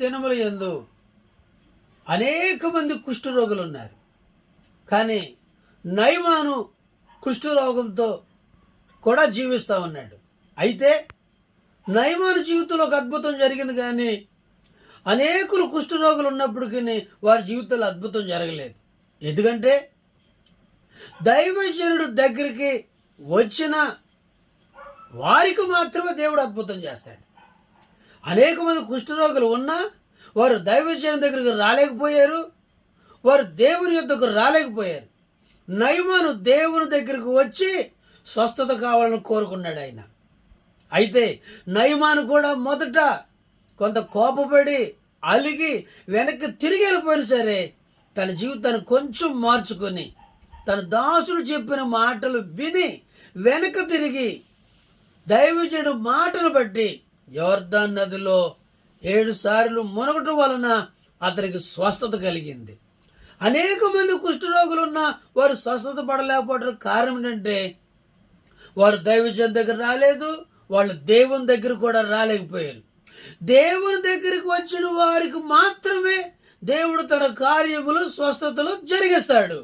దినముల యందు అనేక మంది కుష్ఠరోగులు ఉన్నారు. కానీ నయమాను కుష్ఠరోగంతో కూడా జీవిస్తూ ఉన్నాడు. అయితే నయమాను జీవితంలో ఒక అద్భుతం జరిగింది, కానీ అనేకులు కుష్ఠరోగులు ఉన్నప్పటికీ వారి జీవితంలో అద్భుతం జరగలేదు. ఎందుకంటే దైవజనుడు దగ్గరికి వచ్చిన వారికి మాత్రమే దేవుడు అద్భుతం చేస్తాడు. అనేక మంది కుష్ఠరోగులు ఉన్నా వారు దైవజనుడి దగ్గరికి రాలేకపోయారు, వారు దేవుని యొద్దకు రాలేకపోయారు. నయమాను దేవుని దగ్గరికి వచ్చి స్వస్థత కావాలని కోరుకున్నాడు ఆయన. అయితే నయమాను కూడా మొదట కొంత కోపపడి అలిగి వెనక్కి తిరిగి వెళ్ళిపోయినా సరే తన జీవితాన్ని కొంచెం మార్చుకొని తన దాసుడు చెప్పిన మాటలు విని వెనక్కి తిరిగి దైవజనుడు మాటలు బట్టి యోర్దాను నదిలో 7 సార్లు మునగటం వలన అతనికి స్వస్థత కలిగింది. అనేక మంది కుష్ఠరోగులు ఉన్న వారు స్వస్థత పడలేకపోవడం కారణం ఏంటంటే వారు దైవజనుడి దగ్గర రాలేదు, వాళ్ళు దేవుని దగ్గర కూడా రాలేకపోయారు. దేవుని దగ్గరికి వచ్చిన వారికి మాత్రమే దేవుడు తన కార్యములు స్వస్థతలు జరిగిస్తాడు.